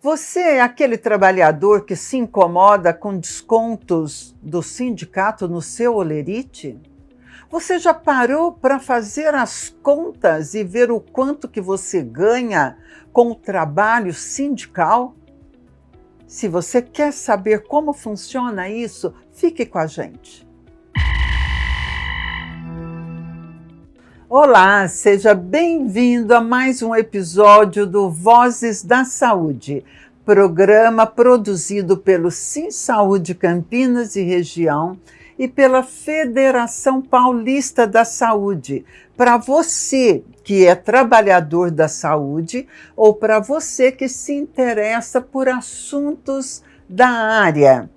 Você é aquele trabalhador que se incomoda com descontos do sindicato no seu holerite? Você já parou para fazer as contas e ver o quanto que você ganha com o trabalho sindical? Se você quer saber como funciona isso, fique com a gente. Olá, seja bem-vindo a mais um episódio do Vozes da Saúde, programa produzido pelo SinSaúde Campinas e Região e pela Federação Paulista da Saúde, para você que é trabalhador da saúde ou para você que se interessa por assuntos da área.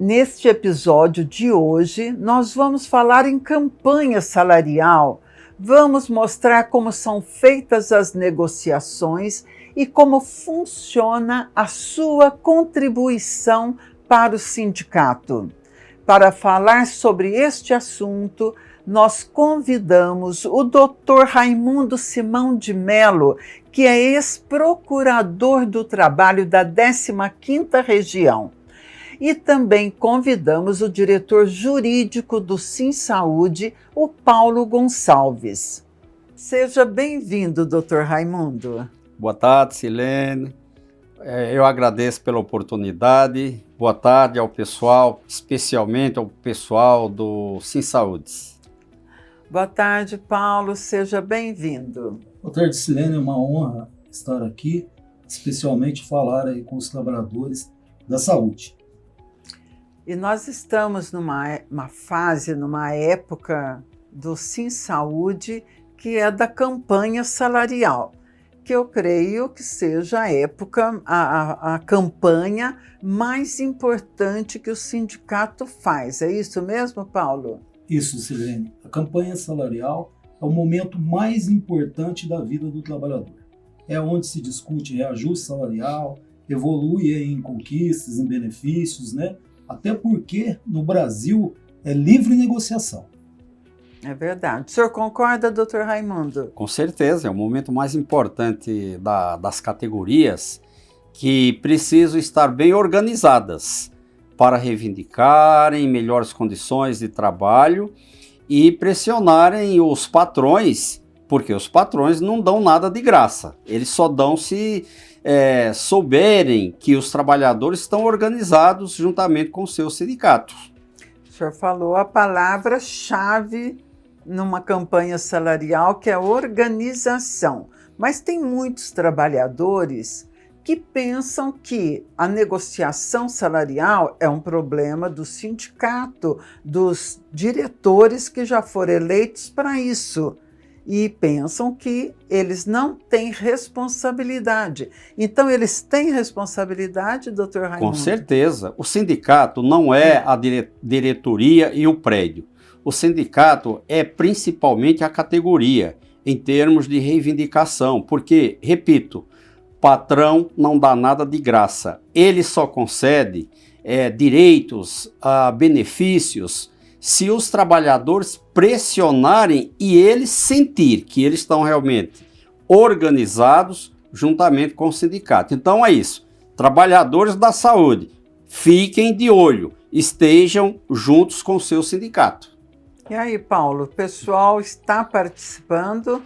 Neste episódio de hoje, nós vamos falar em campanha salarial. Vamos mostrar como são feitas as negociações e como funciona a sua contribuição para o sindicato. Para falar sobre este assunto, nós convidamos o Dr. Raimundo Simão de Mello, que é ex-procurador do trabalho da 15ª Região. E também convidamos o diretor jurídico do SinSaúde, o Paulo Gonçalves. Seja bem-vindo, Dr. Raimundo. Boa tarde, Silene. Eu agradeço pela oportunidade. Boa tarde ao pessoal, especialmente ao pessoal do SinSaúde. Boa tarde, Paulo. Seja bem-vindo. Boa tarde, Silene. É uma honra estar aqui, especialmente falar aí com os trabalhadores da saúde. E nós estamos numa fase, numa época do SinSaúde, que é da campanha salarial, que eu creio que seja a época, a campanha mais importante que o sindicato faz. É isso mesmo, Paulo? Isso, Silene. A campanha salarial é o momento mais importante da vida do trabalhador. É onde se discute reajuste salarial, evolui em conquistas, em benefícios, né? Até porque no Brasil é livre negociação. É verdade. O senhor concorda, doutor Raimundo? Com certeza, é o momento mais importante das categorias que precisam estar bem organizadas para reivindicarem melhores condições de trabalho e pressionarem os patrões, porque os patrões não dão nada de graça. Eles só dão se souberem que os trabalhadores estão organizados juntamente com os seus sindicatos. O senhor falou a palavra-chave numa campanha salarial, que é organização. Mas tem muitos trabalhadores que pensam que a negociação salarial é um problema do sindicato, dos diretores que já foram eleitos para isso. E pensam que eles não têm responsabilidade. Então, eles têm responsabilidade, doutor Raimundo? Com certeza. O sindicato não é a diretoria e o prédio. O sindicato é principalmente a categoria, em termos de reivindicação. Porque, repito, patrão não dá nada de graça. Ele só concede direitos, benefícios, se os trabalhadores pressionarem e eles sentir que eles estão realmente organizados juntamente com o sindicato. Então é isso. Trabalhadores da saúde, fiquem de olho, estejam juntos com o seu sindicato. E aí, Paulo, o pessoal está participando?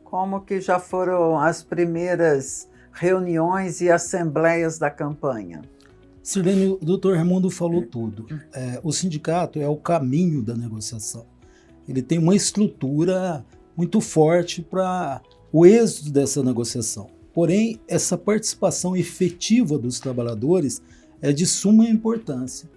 Como que já foram as primeiras reuniões e assembleias da campanha? Silene, o doutor Raimundo falou tudo. O sindicato é o caminho da negociação. Ele tem uma estrutura muito forte para o êxito dessa negociação. Porém, essa participação efetiva dos trabalhadores é de suma importância.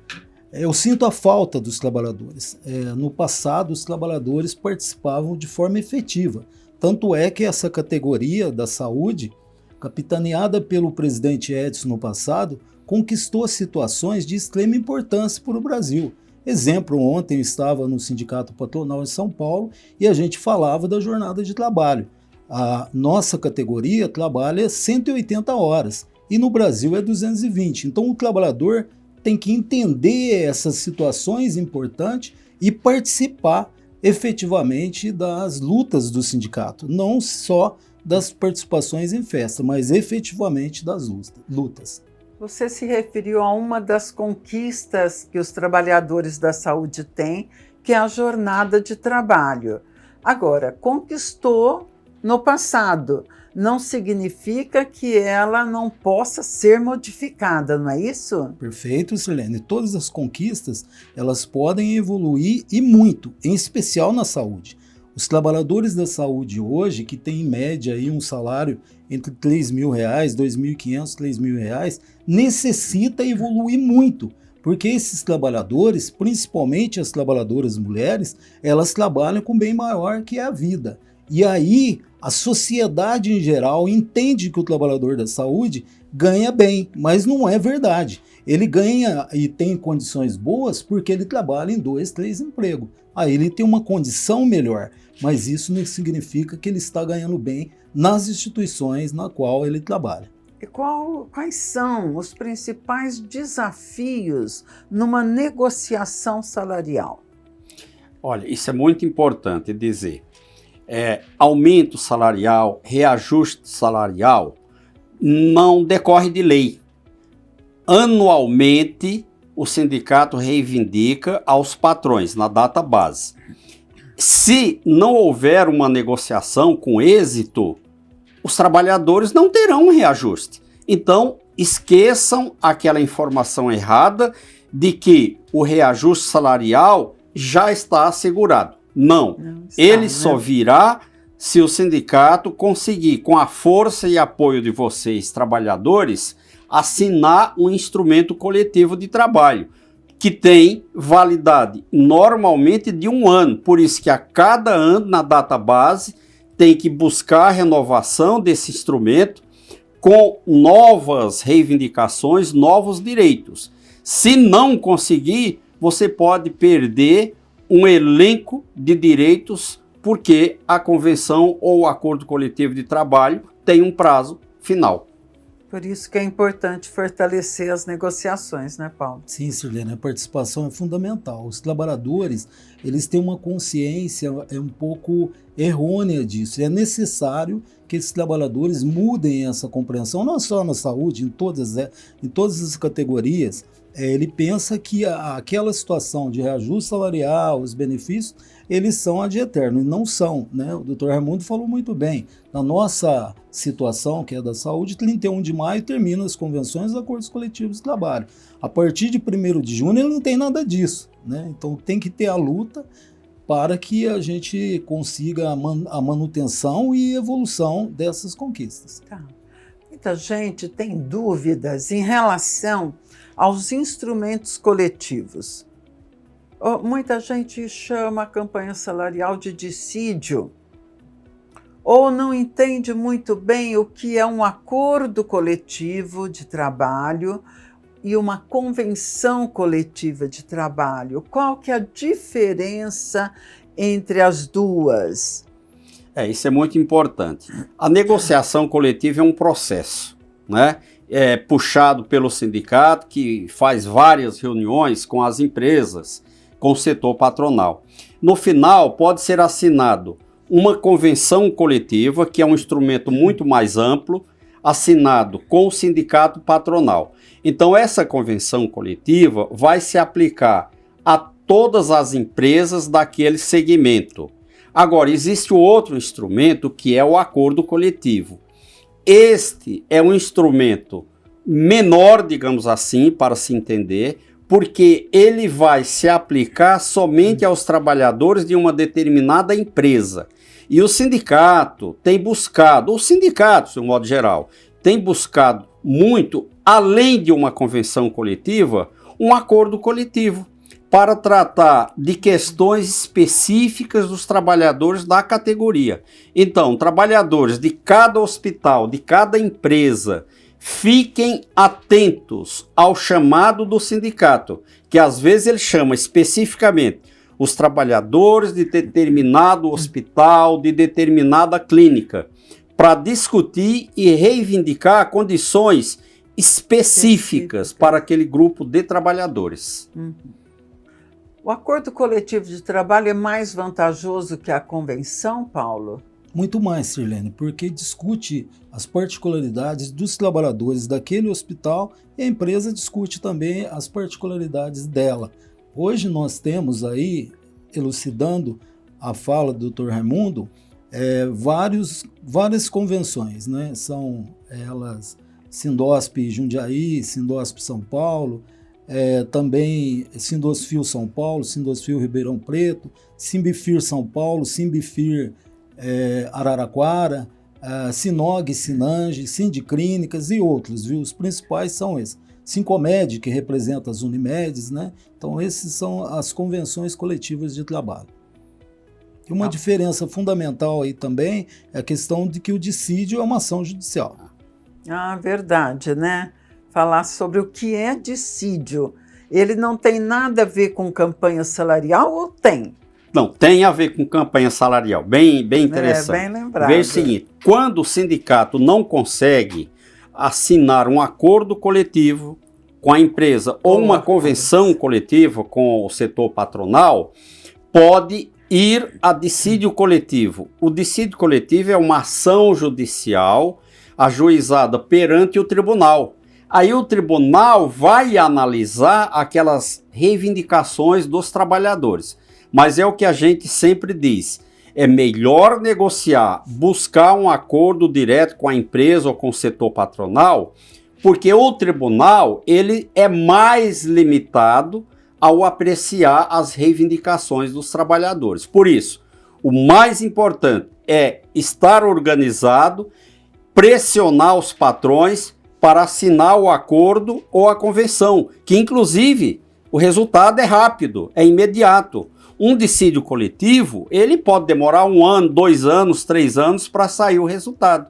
Eu sinto a falta dos trabalhadores. No passado, os trabalhadores participavam de forma efetiva. Tanto é que essa categoria da saúde, capitaneada pelo presidente Edson no passado, conquistou situações de extrema importância para o Brasil. Exemplo, ontem eu estava no Sindicato Patronal em São Paulo e a gente falava da jornada de trabalho. A nossa categoria trabalha 180 horas e no Brasil é 220. Então o trabalhador tem que entender essas situações importantes e participar efetivamente das lutas do sindicato, não só das participações em festa, mas efetivamente das lutas. Você se referiu a uma das conquistas que os trabalhadores da saúde têm, que é a jornada de trabalho. Agora, conquistou no passado, não significa que ela não possa ser modificada, não é isso? Perfeito, Sirlene. Todas as conquistas, elas podem evoluir e muito, em especial na saúde. Os trabalhadores da saúde hoje, que têm em média aí um salário entre R$3.000, R$2.500, R$3.000, necessita evoluir muito, porque esses trabalhadores, principalmente as trabalhadoras mulheres, elas trabalham com bem maior que a vida. E aí a sociedade em geral entende que o trabalhador da saúde ganha bem, mas não é verdade. Ele ganha e tem condições boas porque ele trabalha em 2, 3 empregos. Aí ele tem uma condição melhor, mas isso não significa que ele está ganhando bem nas instituições na qual ele trabalha. E quais são os principais desafios numa negociação salarial? Olha, isso é muito importante dizer. Aumento salarial, reajuste salarial, não decorre de lei. Anualmente, o sindicato reivindica aos patrões, na data base. Se não houver uma negociação com êxito, os trabalhadores não terão um reajuste. Então, esqueçam aquela informação errada de que o reajuste salarial já está assegurado. Não ele só virá se o sindicato conseguir, com a força e apoio de vocês, trabalhadores, assinar um instrumento coletivo de trabalho, que tem validade normalmente de 1 ano. Por isso que a cada ano, na data base, tem que buscar a renovação desse instrumento com novas reivindicações, novos direitos. Se não conseguir, você pode perder um elenco de direitos, porque a convenção ou o acordo coletivo de trabalho tem um prazo final. Por isso que é importante fortalecer as negociações, né, Paulo? Sim, Sirlene, a participação é fundamental. Os trabalhadores, eles têm uma consciência um pouco errônea disso. É necessário que esses trabalhadores mudem essa compreensão, não só na saúde, em todas as categorias. Ele pensa que aquela situação de reajuste salarial, os benefícios, eles são ad eterno, e não são, né? O doutor Raimundo falou muito bem. Na nossa situação, que é da saúde, 31 de maio termina as convenções e acordos coletivos de trabalho. A partir de 1º de junho ele não tem nada disso, né? Então tem que ter a luta para que a gente consiga a manutenção e evolução dessas conquistas. Tá. Muita gente tem dúvidas em relação aos instrumentos coletivos. Muita gente chama a campanha salarial de dissídio, ou não entende muito bem o que é um acordo coletivo de trabalho e uma convenção coletiva de trabalho. Qual que é a diferença entre as duas? Isso é muito importante. A negociação coletiva é um processo, né? Puxado pelo sindicato, que faz várias reuniões com as empresas, com o setor patronal. No final, pode ser assinado uma convenção coletiva, que é um instrumento muito mais amplo, assinado com o sindicato patronal. Então, essa convenção coletiva vai se aplicar a todas as empresas daquele segmento. Agora, existe outro instrumento, que é o acordo coletivo. Este é um instrumento menor, digamos assim, para se entender, porque ele vai se aplicar somente aos trabalhadores de uma determinada empresa. E o sindicato tem buscado, os sindicatos, de um modo geral, tem buscado muito, além de uma convenção coletiva, um acordo coletivo, para tratar de questões específicas dos trabalhadores da categoria. Então, trabalhadores de cada hospital, de cada empresa, fiquem atentos ao chamado do sindicato, que às vezes ele chama especificamente os trabalhadores de determinado hospital, de determinada clínica, para discutir e reivindicar condições específicas para aquele grupo de trabalhadores. O acordo coletivo de trabalho é mais vantajoso que a convenção, Paulo? Muito mais, Sirlene, porque discute as particularidades dos trabalhadores daquele hospital e a empresa discute também as particularidades dela. Hoje nós temos aí, elucidando a fala do Dr. Raimundo, várias convenções, né? São elas Sindosp Jundiaí, Sindosp São Paulo, também Sindosfil São Paulo, Sindosfil Ribeirão Preto, Simbifir São Paulo, Simbifir Araraquara, Sinog, Sinange, Sindiclínicas e outros, viu? Os principais são esses. Sincomed, que representa as Unimedes, né? Então, essas são as convenções coletivas de trabalho. E uma diferença fundamental aí também é a questão de que o dissídio é uma ação judicial. Ah, verdade, né? Falar sobre o que é dissídio. Ele não tem nada a ver com campanha salarial ou tem? Não, tem a ver com campanha salarial, bem interessante. Bem lembrado. Veja o seguinte, quando o sindicato não consegue assinar um acordo coletivo com a empresa ou uma convenção coletiva com o setor patronal, pode ir a dissídio coletivo. O dissídio coletivo é uma ação judicial ajuizada perante o tribunal. Aí o tribunal vai analisar aquelas reivindicações dos trabalhadores. Mas é o que a gente sempre diz, é melhor negociar, buscar um acordo direto com a empresa ou com o setor patronal, porque o tribunal ele é mais limitado ao apreciar as reivindicações dos trabalhadores. Por isso, o mais importante é estar organizado, pressionar os patrões para assinar o acordo ou a convenção, que inclusive o resultado é rápido, é imediato. Um dissídio coletivo, ele pode demorar 1 ano, 2 anos, 3 anos para sair o resultado.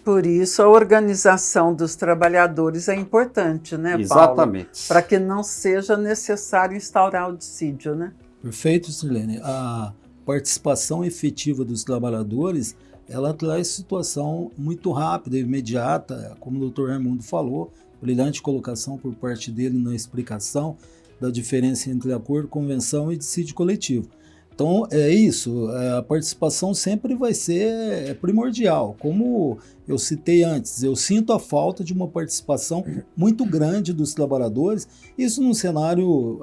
Por isso a organização dos trabalhadores é importante, né, Paulo? Exatamente. Para que não seja necessário instaurar o dissídio, né? Perfeito, Sirlene. A participação efetiva dos trabalhadores, ela traz situação muito rápida, imediata, como o Dr. Raimundo falou, brilhante colocação por parte dele na explicação da diferença entre acordo, convenção e dissídio coletivo. Então é isso, a participação sempre vai ser primordial. Como eu citei antes, eu sinto a falta de uma participação muito grande dos trabalhadores, isso num cenário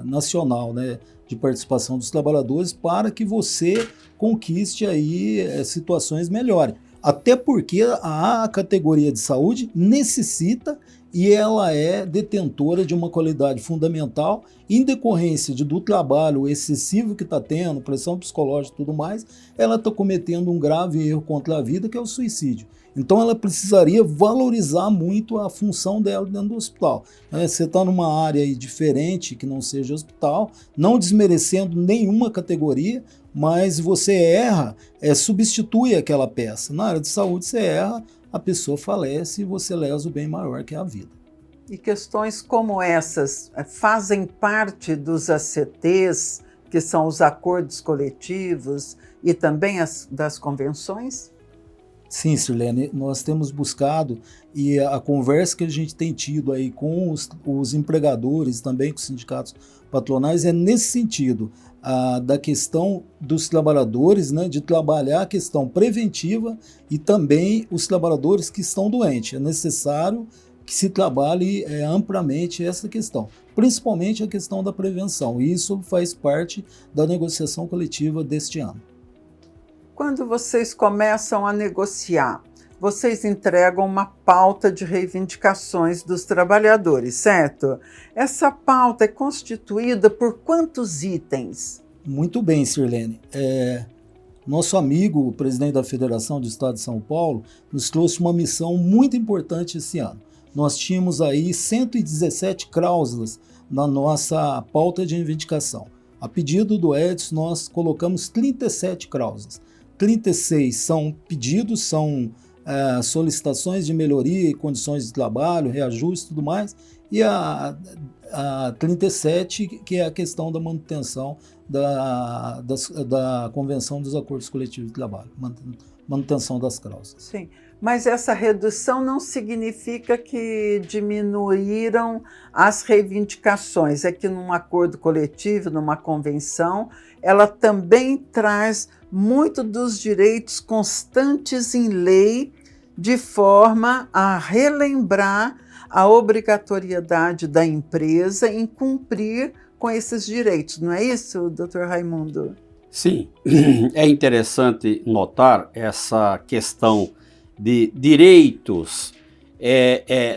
nacional, né, de participação dos trabalhadores para que você conquiste aí situações melhores. Até porque a categoria de saúde necessita e ela é detentora de uma qualidade fundamental em decorrência do trabalho excessivo que está tendo, pressão psicológica e tudo mais, ela está cometendo um grave erro contra a vida, que é o suicídio. Então ela precisaria valorizar muito a função dela dentro do hospital. Você está numa área aí diferente que não seja hospital, não desmerecendo nenhuma categoria, mas você erra, substitui aquela peça. Na área de saúde você erra, a pessoa falece e você lesa o bem maior que é a vida. E questões como essas fazem parte dos ACTs, que são os acordos coletivos, e também das convenções? Sim, Sirlene, nós temos buscado e a conversa que a gente tem tido aí com os empregadores, também com os sindicatos patronais, é nesse sentido, da questão dos trabalhadores, né, de trabalhar a questão preventiva e também os trabalhadores que estão doentes. É necessário que se trabalhe amplamente essa questão, principalmente a questão da prevenção, e isso faz parte da negociação coletiva deste ano. Quando vocês começam a negociar, vocês entregam uma pauta de reivindicações dos trabalhadores, certo? Essa pauta é constituída por quantos itens? Muito bem, Sirlene. Nosso amigo, o presidente da Federação do Estado de São Paulo, nos trouxe uma missão muito importante esse ano. Nós tínhamos aí 117 cláusulas na nossa pauta de reivindicação. A pedido do Edson, nós colocamos 37 cláusulas. 36 são pedidos, são solicitações de melhoria e condições de trabalho, reajuste e tudo mais, e a 37, que é a questão da manutenção da Convenção dos Acordos Coletivos de Trabalho, manutenção das cláusulas. Sim, mas essa redução não significa que diminuíram as reivindicações, é que num acordo coletivo, numa convenção, ela também traz muito dos direitos constantes em lei, de forma a relembrar a obrigatoriedade da empresa em cumprir com esses direitos. Não é isso, doutor Raimundo? Sim, é interessante notar essa questão de direitos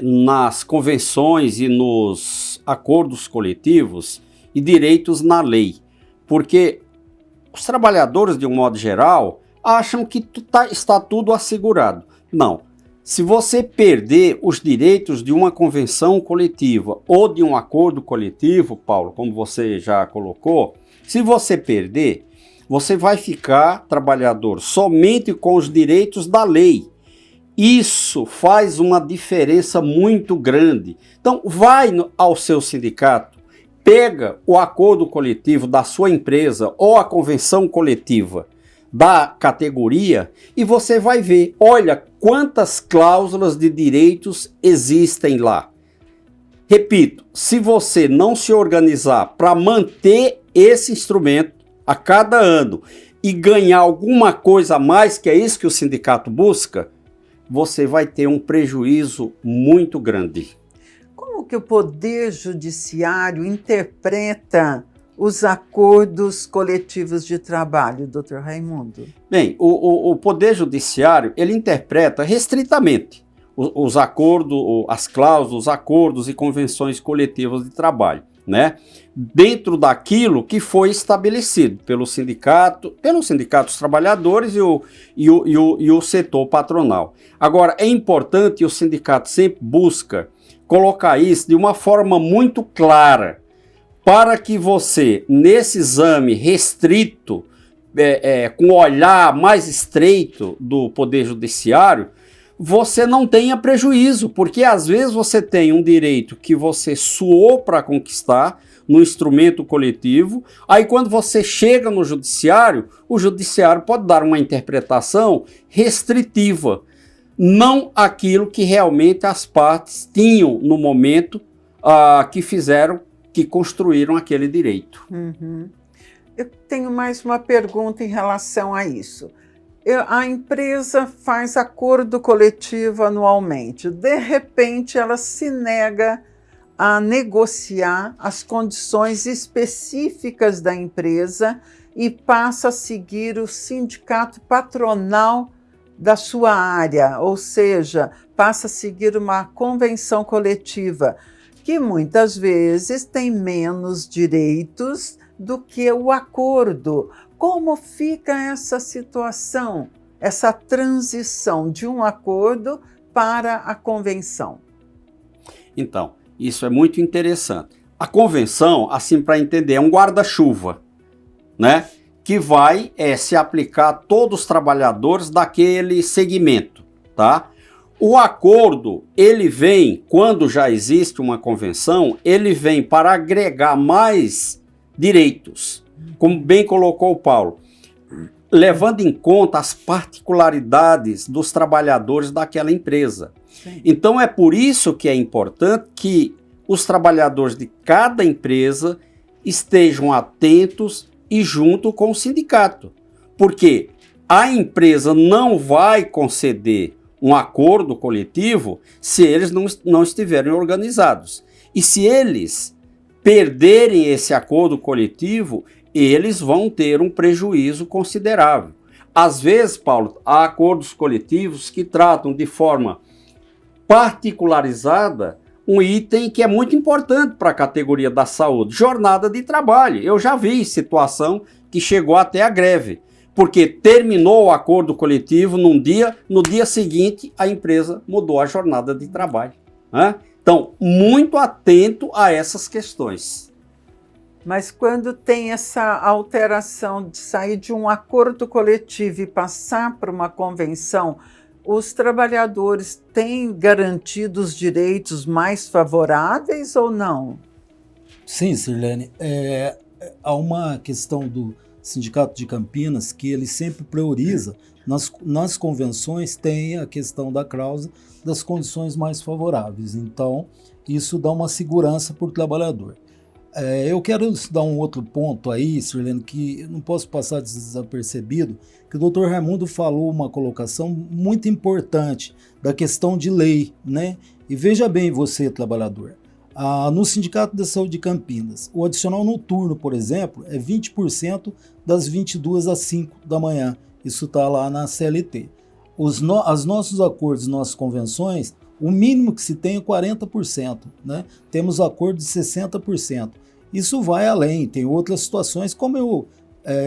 nas convenções e nos acordos coletivos e direitos na lei, porque os trabalhadores, de um modo geral, acham que está tudo assegurado. Não. Se você perder os direitos de uma convenção coletiva ou de um acordo coletivo, Paulo, como você já colocou, se você perder, você vai ficar trabalhador somente com os direitos da lei. Isso faz uma diferença muito grande. Então, vai ao seu sindicato, pega o acordo coletivo da sua empresa ou a convenção coletiva da categoria e você vai ver, olha quantas cláusulas de direitos existem lá. Repito, se você não se organizar para manter esse instrumento a cada ano e ganhar alguma coisa a mais, que é isso que o sindicato busca, você vai ter um prejuízo muito grande. Como que o Poder Judiciário interpreta os acordos coletivos de trabalho, doutor Raimundo? Bem, o Poder Judiciário, ele interpreta restritamente os acordos, as cláusulas, os acordos e convenções coletivas de trabalho, né? Dentro daquilo que foi estabelecido pelos sindicatos dos trabalhadores e o setor patronal. Agora, é importante, e o sindicato sempre busca colocar isso de uma forma muito clara, para que você, nesse exame restrito, com o olhar mais estreito do Poder Judiciário, você não tenha prejuízo, porque às vezes você tem um direito que você suou para conquistar no instrumento coletivo, aí quando você chega no judiciário, o judiciário pode dar uma interpretação restritiva, não aquilo que realmente as partes tinham no momento que construíram aquele direito. Uhum. Eu tenho mais uma pergunta em relação a isso. A empresa faz acordo coletivo anualmente. De repente, ela se nega a negociar as condições específicas da empresa e passa a seguir o sindicato patronal da sua área, ou seja, passa a seguir uma convenção coletiva, que muitas vezes tem menos direitos do que o acordo. Como fica essa situação, essa transição de um acordo para a convenção? Então, isso é muito interessante. A convenção, assim para entender, é um guarda-chuva, né? Que vai se aplicar a todos os trabalhadores daquele segmento, tá? O acordo, ele vem, quando já existe uma convenção, ele vem para agregar mais direitos, como bem colocou o Paulo, levando em conta as particularidades dos trabalhadores daquela empresa. Sim. Então é por isso que é importante que os trabalhadores de cada empresa estejam atentos e junto com o sindicato, porque a empresa não vai conceder um acordo coletivo se eles não estiverem organizados. E se eles perderem esse acordo coletivo, eles vão ter um prejuízo considerável. Às vezes, Paulo, há acordos coletivos que tratam de forma particularizada um item que é muito importante para a categoria da saúde, jornada de trabalho. Eu já vi situação que chegou até a greve, porque terminou o acordo coletivo no dia seguinte a empresa mudou a jornada de trabalho, né? Então, muito atento a essas questões. Mas quando tem essa alteração de sair de um acordo coletivo e passar para uma convenção, os trabalhadores têm garantido os direitos mais favoráveis ou não? Sim, Sirlene. Há uma questão do Sindicato de Campinas que ele sempre prioriza, nas convenções tem a questão da cláusula das condições mais favoráveis. Então, isso dá uma segurança para o trabalhador. Eu quero dar um outro ponto aí, Sirlene, que eu não posso passar desapercebido, que o doutor Raimundo falou uma colocação muito importante da questão de lei, né? E veja bem você, trabalhador, no Sindicato da Saúde de Campinas, o adicional noturno, por exemplo, é 20% das 22 às 5 da manhã. Isso está lá na CLT. Os nossos acordos, nossas convenções, o mínimo que se tem é 40%, né? Temos acordo de 60%. Isso vai além, tem outras situações, como eu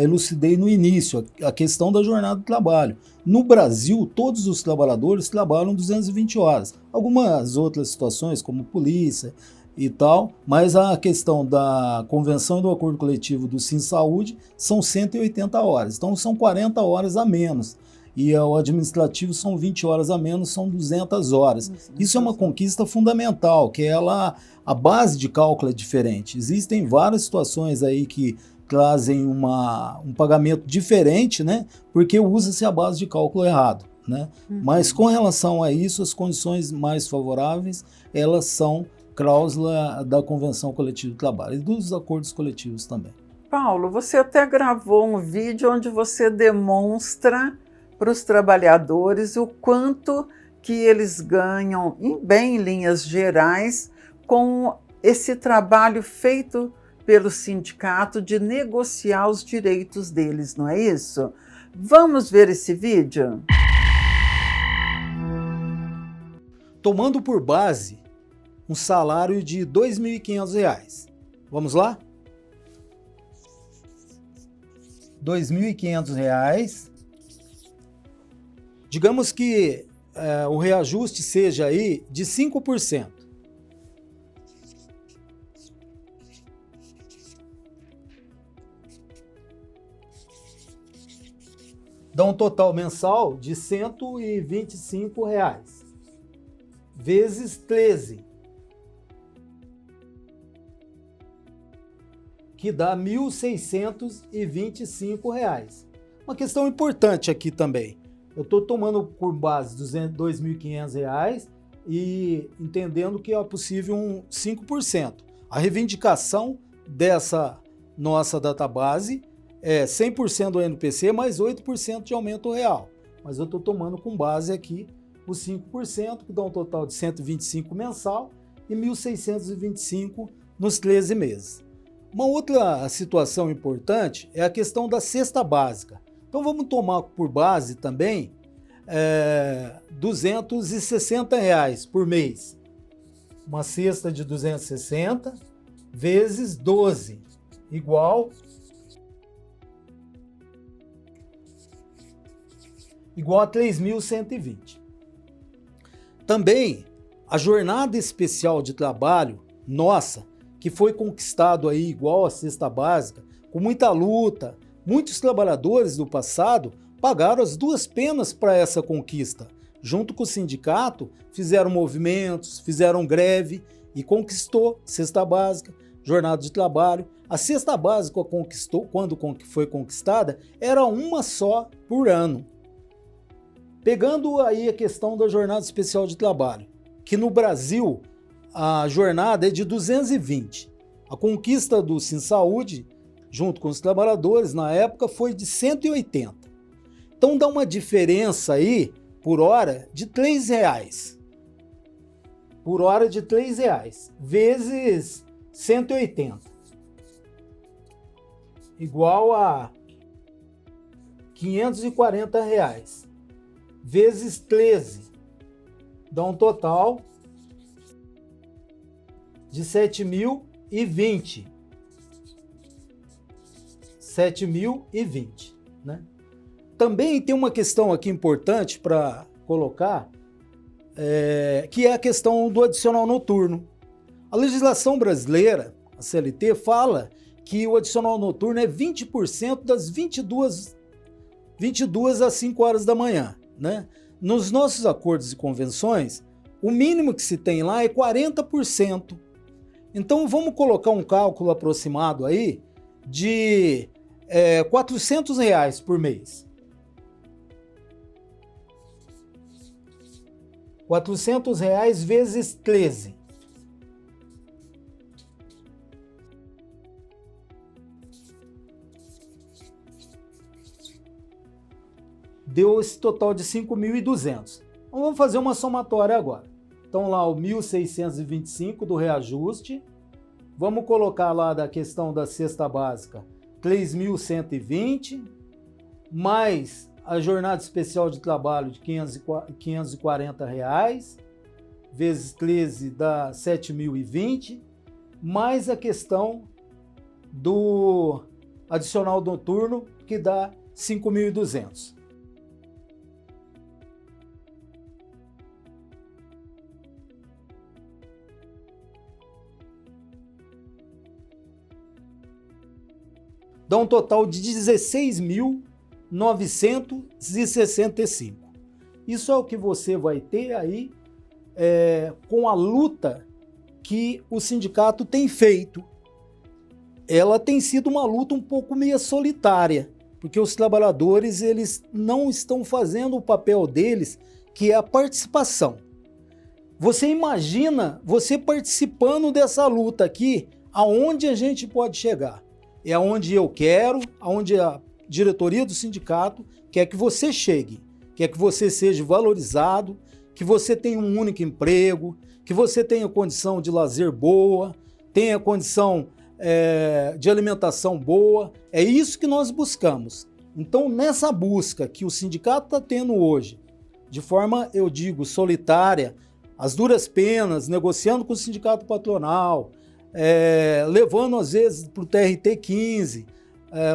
elucidei no início, a questão da jornada de trabalho. No Brasil, todos os trabalhadores trabalham 220 horas. Algumas outras situações, como polícia e tal, mas a questão da convenção e do acordo coletivo do SinSaúde são 180 horas. Então, são 40 horas a menos. E o administrativo são 20 horas a menos, são 200 horas. Isso é uma conquista fundamental, que a base de cálculo é diferente. Existem várias situações aí que trazem um pagamento diferente, né? Porque usa-se a base de cálculo errado, né? Mas com relação a isso, as condições mais favoráveis, elas são cláusula da Convenção Coletiva de Trabalho e dos acordos coletivos também. Paulo, você até gravou um vídeo onde você demonstra para os trabalhadores o quanto que eles ganham, bem em linhas gerais, com esse trabalho feito pelo sindicato de negociar os direitos deles, não é isso? Vamos ver esse vídeo? Tomando por base um salário de R$ 2.500. Vamos lá? R$ 2.500. Digamos que o reajuste seja aí de 5%. Dá um total mensal de R$ 125, vezes 13, que dá R$ 1.625. Uma questão importante aqui também. Eu estou tomando por base R$ 2.500 e entendendo que é possível um 5%. A reivindicação dessa nossa database é 100% do NPC mais 8% de aumento real. Mas eu estou tomando com base aqui os 5%, que dá um total de 125 mensal e 1.625 nos 13 meses. Uma outra situação importante é a questão da cesta básica. Então vamos tomar por base também R$ 260 por mês. Uma cesta de 260 vezes 12, igual a 3.120. Também a jornada especial de trabalho nossa, que foi conquistado aí igual a cesta básica, com muita luta. Muitos trabalhadores do passado pagaram as duas penas para essa conquista. Junto com o sindicato, fizeram movimentos, fizeram greve e conquistou cesta básica, jornada de trabalho. A cesta básica quando foi conquistada, era uma só por ano. Pegando aí a questão da jornada especial de trabalho, que no Brasil a jornada é de 220. A conquista do SinSaúde, junto com os trabalhadores, na época foi de 180. Então dá uma diferença aí, por hora, de R$ 3. Por hora de R$ 3, vezes 180. Igual a R$ 540, vezes 13. Dá um total de 7.020. 7.020, né? Também tem uma questão aqui importante para colocar, que é a questão do adicional noturno. A legislação brasileira, a CLT, fala que o adicional noturno é 20% das 22 às 5 horas da manhã, né? Nos nossos acordos e convenções, o mínimo que se tem lá é 40%. Então vamos colocar um cálculo aproximado aí de R$ 400 por mês. R$ 400 vezes 13. deu esse total de 5.200. Então vamos fazer uma somatória agora. Então lá o 1.625 do reajuste, vamos colocar lá da questão da cesta básica 3.120, mais a jornada especial de trabalho de R$540, vezes 13 dá 7.020, mais a questão do adicional noturno, que dá 5.200. Dá um total de 16.965. Isso é o que você vai ter aí com a luta que o sindicato tem feito. Ela tem sido uma luta um pouco meio solitária, porque os trabalhadores eles não estão fazendo o papel deles, que é a participação. Você imagina você participando dessa luta aqui, aonde a gente pode chegar? É aonde eu quero, aonde a diretoria do sindicato quer que você chegue, quer que você seja valorizado, que você tenha um único emprego, que você tenha condição de lazer boa, tenha condição de alimentação boa. É isso que nós buscamos. Então, nessa busca que o sindicato está tendo hoje, de forma, eu digo, solitária, as duras penas, negociando com o sindicato patronal, levando às vezes para o TRT-15,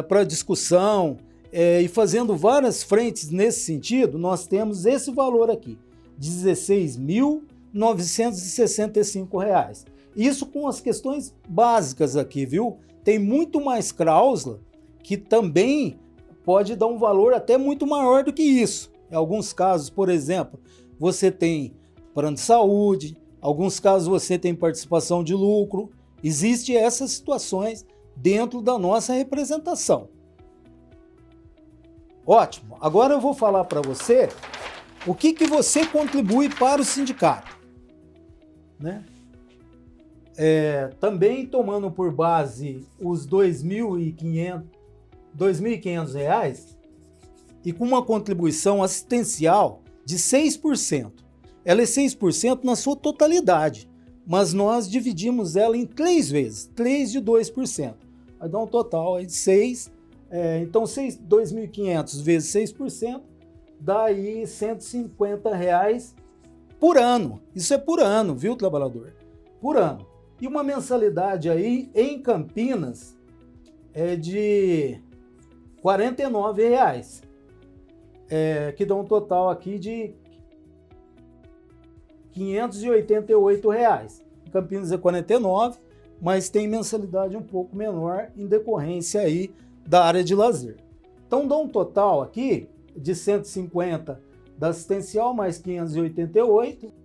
para discussão, e fazendo várias frentes nesse sentido, nós temos esse valor aqui, R$16.965. Isso com as questões básicas aqui, viu? Tem muito mais cláusula que também pode dar um valor até muito maior do que isso. Em alguns casos, por exemplo, você tem plano de saúde, em alguns casos você tem participação de lucro. Existem essas situações dentro da nossa representação. Ótimo. Agora eu vou falar para você o que você contribui para o sindicato, né? Também tomando por base os R$2.500 e com uma contribuição assistencial de 6%. Ela é 6% na sua totalidade, mas nós dividimos ela em 3 vezes, 3 de 2%. Vai dar um total aí de 6. Então, R$2.500 vezes 6% dá aí R$150 por ano. Isso é por ano, viu, trabalhador? Por ano. E uma mensalidade aí em Campinas é de R$49, que dá um total aqui de R$588. Em Campinas é 49, mas tem mensalidade um pouco menor em decorrência aí da área de lazer. Então dá um total aqui de 150 da assistencial mais 588.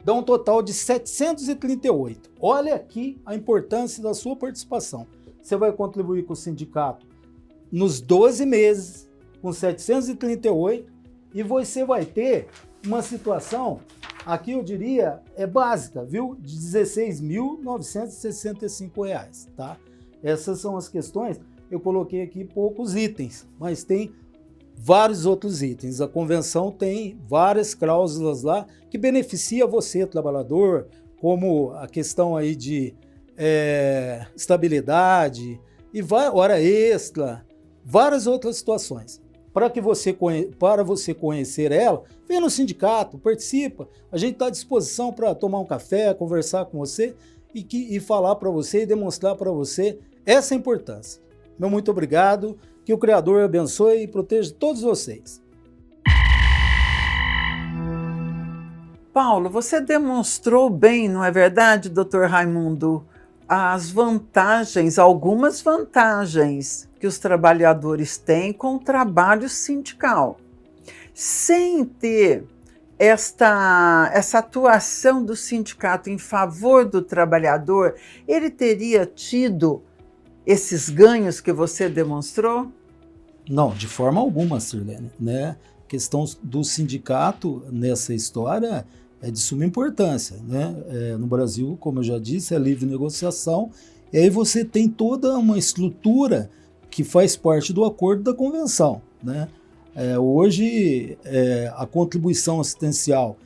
Dá um total de 738. Olha aqui a importância da sua participação. Você vai contribuir com o sindicato nos 12 meses, com 738, e você vai ter uma situação, aqui eu diria, básica, viu? De R$16.965, tá? Essas são as questões. Eu coloquei aqui poucos itens, mas tem vários outros itens. A convenção tem várias cláusulas lá que beneficia você, trabalhador, como a questão aí de estabilidade e hora extra, várias outras situações. Para você conhecer ela, vem no sindicato, participa. A gente está à disposição para tomar um café, conversar com você e falar para você e demonstrar para você essa importância. Meu muito obrigado. Que o Criador abençoe e proteja todos vocês. Paulo, você demonstrou bem, não é verdade, Dr. Raimundo, as vantagens, algumas vantagens que os trabalhadores têm com o trabalho sindical. Sem ter essa atuação do sindicato em favor do trabalhador, ele teria tido esses ganhos que você demonstrou? Não, de forma alguma, Sirlene, né? A questão do sindicato nessa história é de suma importância, né? No Brasil, como eu já disse, é livre negociação E aí você tem toda uma estrutura que faz parte do acordo da convenção, né? Hoje, a contribuição assistencial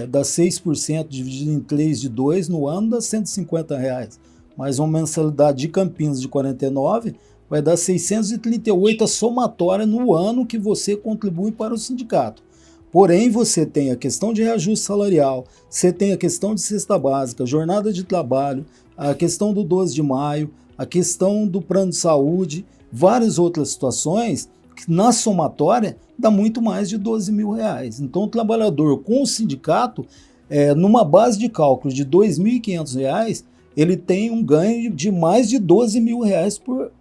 dá 6% dividido em 3 de 2 no ano, dá R$150. Mas uma mensalidade de Campinas de 49 vai dar 638 a somatória no ano que você contribui para o sindicato. Porém, você tem a questão de reajuste salarial, você tem a questão de cesta básica, jornada de trabalho, a questão do 12 de maio, a questão do plano de saúde, várias outras situações que na somatória dá muito mais de R$12 mil. Então o trabalhador com o sindicato, numa base de cálculo de R$2.500, ele tem um ganho de mais de R$12 mil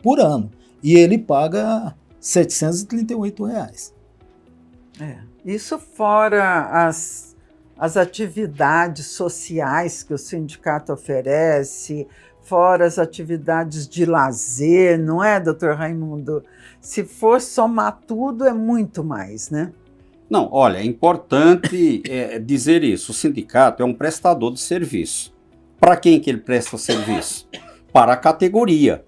por ano. E ele paga R$738. Isso fora as atividades sociais que o sindicato oferece, fora as atividades de lazer, não é, doutor Raimundo? Se for somar tudo, é muito mais, né? Não, olha, é importante dizer isso. O sindicato é um prestador de serviço. Para quem que ele presta serviço? Para a categoria.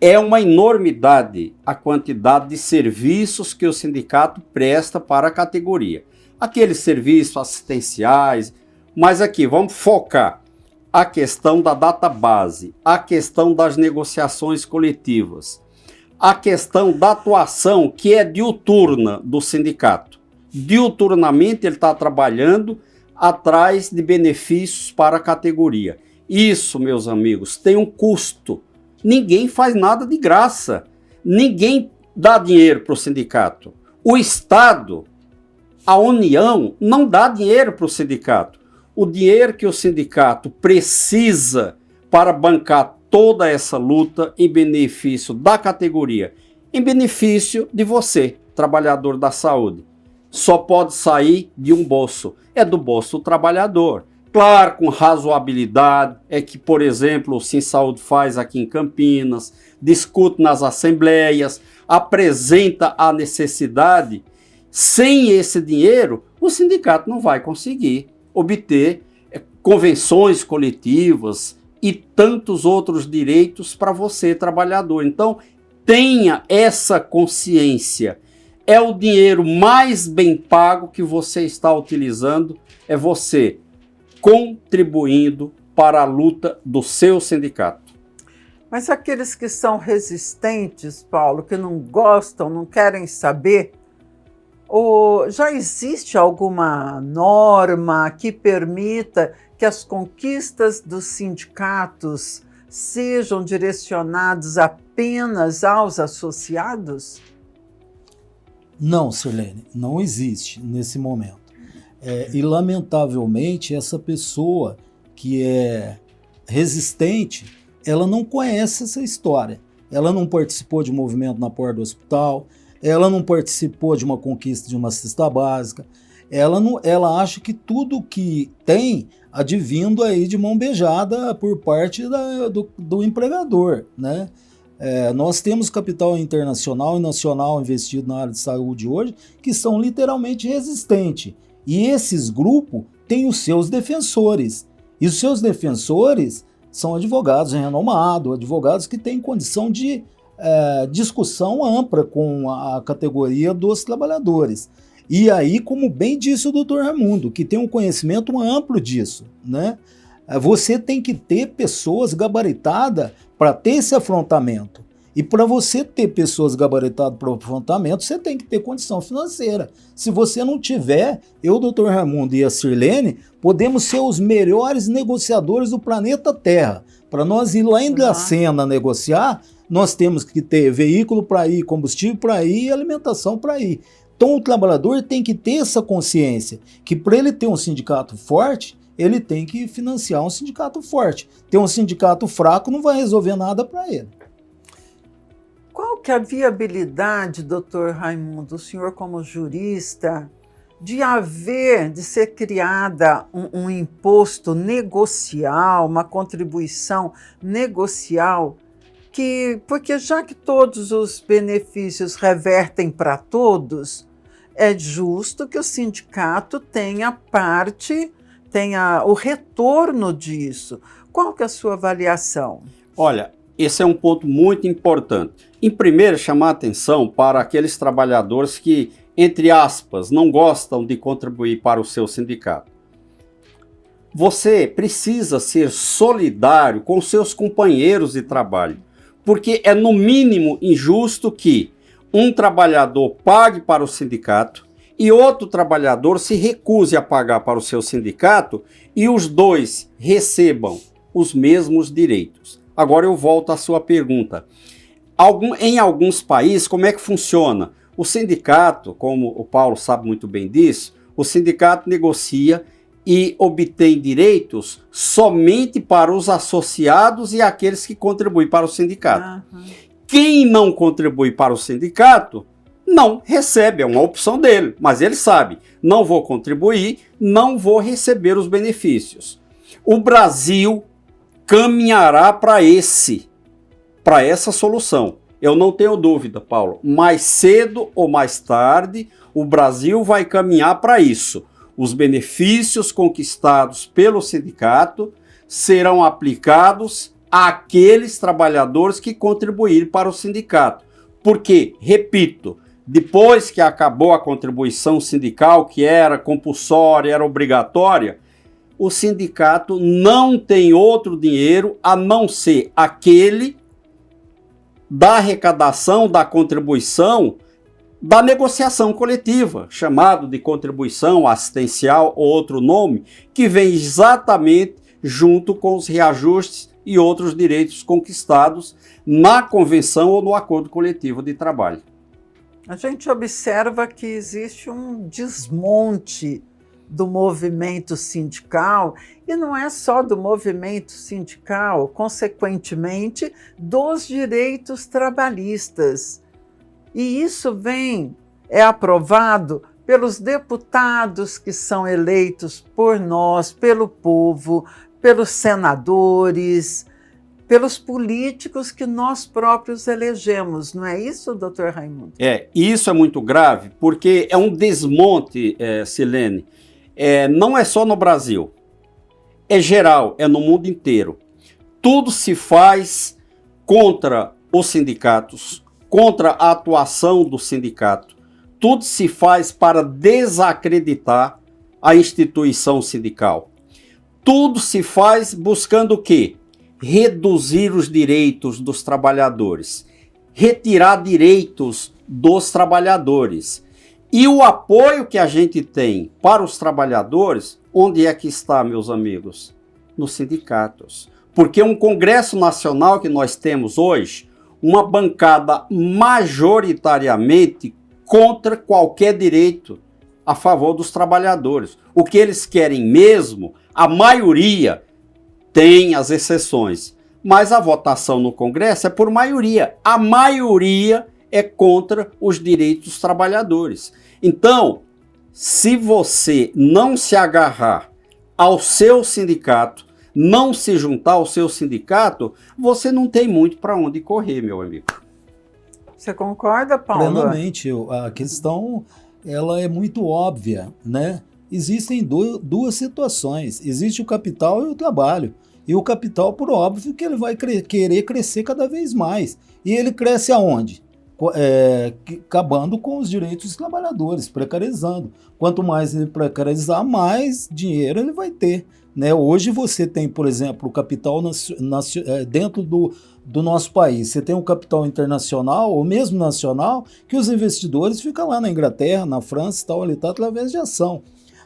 É uma enormidade a quantidade de serviços que o sindicato presta para a categoria. Aqueles serviços assistenciais, mas aqui vamos focar a questão da database, a questão das negociações coletivas, a questão da atuação que é diuturna do sindicato. Diuturnamente ele está trabalhando atrás de benefícios para a categoria. Isso, meus amigos, tem um custo. Ninguém faz nada de graça. Ninguém dá dinheiro para o sindicato. O Estado, a União, não dá dinheiro para o sindicato. O dinheiro que o sindicato precisa para bancar toda essa luta em benefício da categoria, em benefício de você, trabalhador da saúde, só pode sair de um bolso. É do bolso do trabalhador. Claro, com razoabilidade, é que, por exemplo, o SimSaúde faz aqui em Campinas, discute nas assembleias, apresenta a necessidade. Sem esse dinheiro, o sindicato não vai conseguir obter convenções coletivas e tantos outros direitos para você, trabalhador. Então, tenha essa consciência. É o dinheiro mais bem pago que você está utilizando, é você contribuindo para a luta do seu sindicato. Mas aqueles que são resistentes, Paulo, que não gostam, não querem saber, já existe alguma norma que permita que as conquistas dos sindicatos sejam direcionadas apenas aos associados? Não, Sirlene, não existe nesse momento. E, lamentavelmente, essa pessoa que é resistente, ela não conhece essa história. Ela não participou de movimento na porta do hospital, ela não participou de uma conquista de uma cesta básica, ela acha que tudo que tem advindo aí de mão beijada por parte do empregador, né? Nós temos capital internacional e nacional investido na área de saúde hoje que são literalmente resistentes. E esses grupos têm os seus defensores. E os seus defensores são advogados renomados, advogados que têm condição de discussão ampla com a categoria dos trabalhadores. E aí, como bem disse o doutor Raimundo, que tem um conhecimento amplo disso, né? Você tem que ter pessoas gabaritadas para ter esse afrontamento. E para você ter pessoas gabaritadas para o afrontamento, você tem que ter condição financeira. Se você não tiver, eu, doutor Raimundo e a Sirlene, podemos ser os melhores negociadores do planeta Terra. Para nós ir lá em Dracena negociar, nós temos que ter veículo para ir, combustível para ir e alimentação para ir. Então o trabalhador tem que ter essa consciência que para ele ter um sindicato forte, ele tem que financiar um sindicato forte. Ter um sindicato fraco não vai resolver nada para ele. Qual que é a viabilidade, doutor Raimundo, o senhor como jurista, de ser criada um imposto negocial, uma contribuição negocial, porque já que todos os benefícios revertem para todos, é justo que o sindicato tenha parte tenha o retorno disso. Qual que é a sua avaliação? Olha, esse é um ponto muito importante. Em primeiro, chamar a atenção para aqueles trabalhadores que, entre aspas, não gostam de contribuir para o seu sindicato. Você precisa ser solidário com seus companheiros de trabalho, porque é no mínimo injusto que um trabalhador pague para o sindicato e outro trabalhador se recuse a pagar para o seu sindicato e os dois recebam os mesmos direitos. Agora eu volto à sua pergunta. Em alguns países, como é que funciona? O sindicato, como o Paulo sabe muito bem disso, o sindicato negocia e obtém direitos somente para os associados e aqueles que contribuem para o sindicato. Uhum. Quem não contribui para o sindicato não recebe, é uma opção dele, mas ele sabe, não vou contribuir, não vou receber os benefícios. O Brasil caminhará para essa solução. Eu não tenho dúvida, Paulo, mais cedo ou mais tarde, o Brasil vai caminhar para isso. Os benefícios conquistados pelo sindicato serão aplicados àqueles trabalhadores que contribuírem para o sindicato. Porque, repito, depois que acabou a contribuição sindical, que era compulsória, era obrigatória, o sindicato não tem outro dinheiro a não ser aquele da arrecadação, da contribuição, da negociação coletiva, chamado de contribuição assistencial ou outro nome, que vem exatamente junto com os reajustes e outros direitos conquistados na convenção ou no acordo coletivo de trabalho. A gente observa que existe um desmonte do movimento sindical, e não é só do movimento sindical, consequentemente, dos direitos trabalhistas. E isso é aprovado pelos deputados que são eleitos por nós, pelo povo, pelos senadores, pelos políticos que nós próprios elegemos. Não é isso, doutor Raimundo? Isso é muito grave, porque é um desmonte, Silene. Não é só no Brasil, é geral, é no mundo inteiro. Tudo se faz contra os sindicatos, contra a atuação do sindicato. Tudo se faz para desacreditar a instituição sindical. Tudo se faz buscando o quê? Reduzir os direitos dos trabalhadores, retirar direitos dos trabalhadores. E o apoio que a gente tem para os trabalhadores, onde é que está, meus amigos? Nos sindicatos. Porque um Congresso Nacional que nós temos hoje, uma bancada majoritariamente contra qualquer direito a favor dos trabalhadores. O que eles querem mesmo, a maioria tem as exceções, mas a votação no Congresso é por maioria. A maioria é contra os direitos dos trabalhadores. Então, se você não se agarrar ao seu sindicato, não se juntar ao seu sindicato, você não tem muito para onde correr, meu amigo. Você concorda, Paulo? Plenamente. A questão ela é muito óbvia, né? Existem duas situações. Existe o capital e o trabalho. E o capital, por óbvio, que ele vai querer crescer cada vez mais. E ele cresce aonde? Acabando com os direitos dos trabalhadores, precarizando. Quanto mais ele precarizar, mais dinheiro ele vai ter. Né? Hoje você tem, por exemplo, o capital dentro do nosso país. Você tem um capital internacional, ou mesmo nacional, que os investidores ficam lá na Inglaterra, na França e tal, ele está através de ação.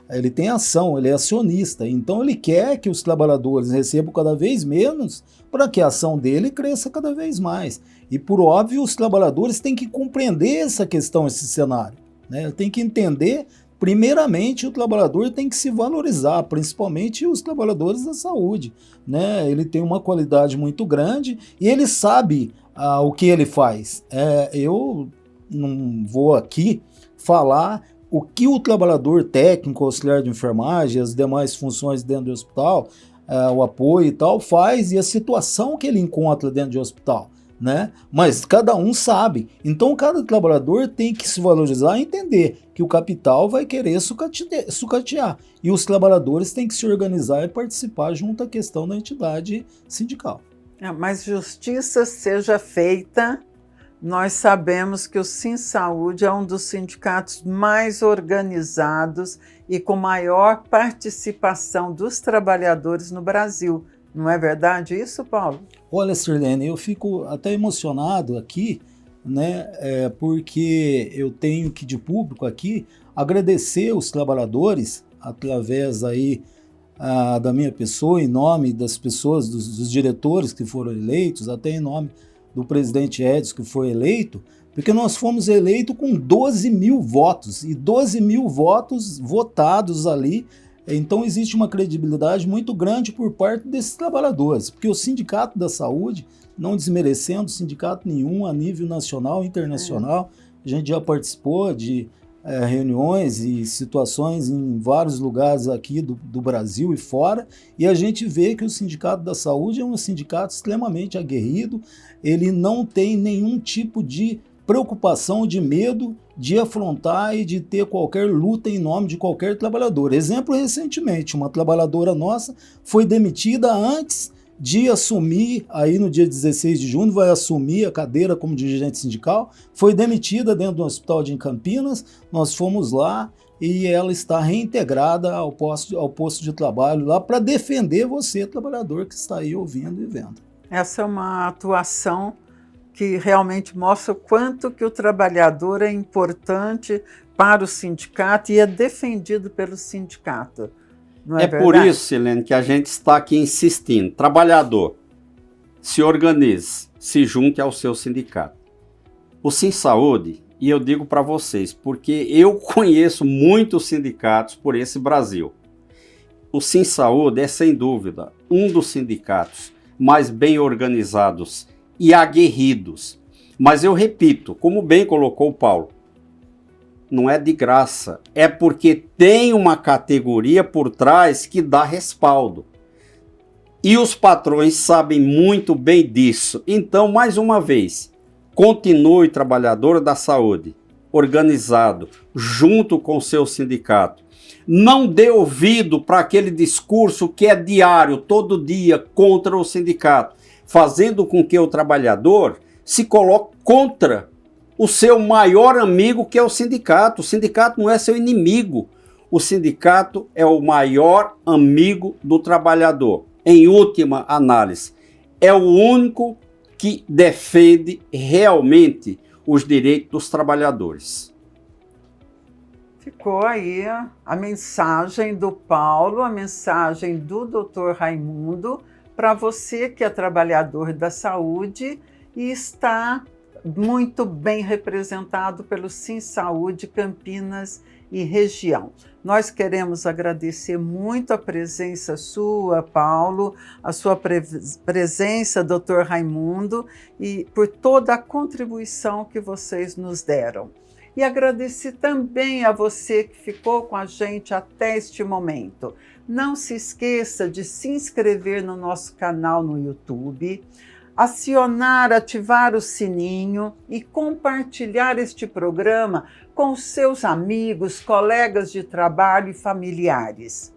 Ele tem ação, ele é acionista, então ele quer que os trabalhadores recebam cada vez menos para que a ação dele cresça cada vez mais. E por óbvio, os trabalhadores têm que compreender essa questão, esse cenário. Né? Ele tem que entender, primeiramente, o trabalhador tem que se valorizar, principalmente os trabalhadores da saúde. Né? Ele tem uma qualidade muito grande e ele sabe o que ele faz. Eu não vou aqui falar o que o trabalhador técnico, auxiliar de enfermagem, as demais funções dentro do hospital, o apoio e tal, faz e a situação que ele encontra dentro do hospital. né? Mas cada um sabe. Então cada trabalhador tem que se valorizar e entender que o capital vai querer sucatear. E os trabalhadores têm que se organizar e participar junto à questão da entidade sindical. Mas justiça seja feita. Nós sabemos que o SimSaúde é um dos sindicatos mais organizados e com maior participação dos trabalhadores no Brasil. Não é verdade isso, Paulo? Olha, Sirlene, eu fico até emocionado aqui, né, porque eu tenho que, de público aqui, agradecer os trabalhadores, através aí da minha pessoa, em nome das pessoas, dos diretores que foram eleitos, até em nome do presidente Edson, que foi eleito, porque nós fomos eleitos com 12 mil votos, e 12 mil votos votados ali. Então existe uma credibilidade muito grande por parte desses trabalhadores, porque o Sindicato da Saúde, não desmerecendo sindicato nenhum a nível nacional e internacional, a gente já participou de reuniões e situações em vários lugares aqui do Brasil e fora, e a gente vê que o Sindicato da Saúde é um sindicato extremamente aguerrido, ele não tem nenhum tipo de preocupação, de medo de afrontar e de ter qualquer luta em nome de qualquer trabalhador. Exemplo, recentemente, uma trabalhadora nossa foi demitida antes de assumir, aí no dia 16 de junho, vai assumir a cadeira como dirigente sindical, foi demitida dentro do hospital de Campinas, nós fomos lá e ela está reintegrada ao posto de trabalho lá para defender você, trabalhador que está aí ouvindo e vendo. Essa é uma atuação que realmente mostra o quanto que o trabalhador é importante para o sindicato e é defendido pelo sindicato. Não é verdade? Por isso, Silene, que a gente está aqui insistindo. Trabalhador, se organize, se junte ao seu sindicato. O SimSaúde, e eu digo para vocês, porque eu conheço muitos sindicatos por esse Brasil. O SimSaúde é, sem dúvida, um dos sindicatos mais bem organizados e aguerridos. Mas eu repito, como bem colocou o Paulo, não é de graça, é porque tem uma categoria por trás que dá respaldo. E os patrões sabem muito bem disso. Então, mais uma vez, continue trabalhador da saúde, organizado, junto com seu sindicato. Não dê ouvido para aquele discurso que é diário, todo dia, contra o sindicato, fazendo com que o trabalhador se coloque contra o seu maior amigo, que é o sindicato. O sindicato não é seu inimigo. O sindicato é o maior amigo do trabalhador. Em última análise, é o único que defende realmente os direitos dos trabalhadores. Ficou aí a mensagem do Paulo, a mensagem do Dr. Raimundo, para você que é trabalhador da saúde e está muito bem representado pelo SimSaúde Campinas e região. Nós queremos agradecer muito a presença sua, Paulo, a sua presença, Dr. Raimundo, e por toda a contribuição que vocês nos deram. E agradecer também a você que ficou com a gente até este momento. Não se esqueça de se inscrever no nosso canal no YouTube, ativar o sininho e compartilhar este programa com seus amigos, colegas de trabalho e familiares.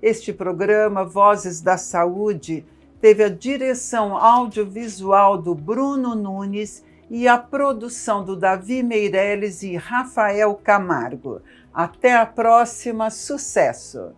Este programa, Vozes da Saúde, teve a direção audiovisual do Bruno Nunes e a produção do Davi Meirelles e Rafael Camargo. Até a próxima, sucesso!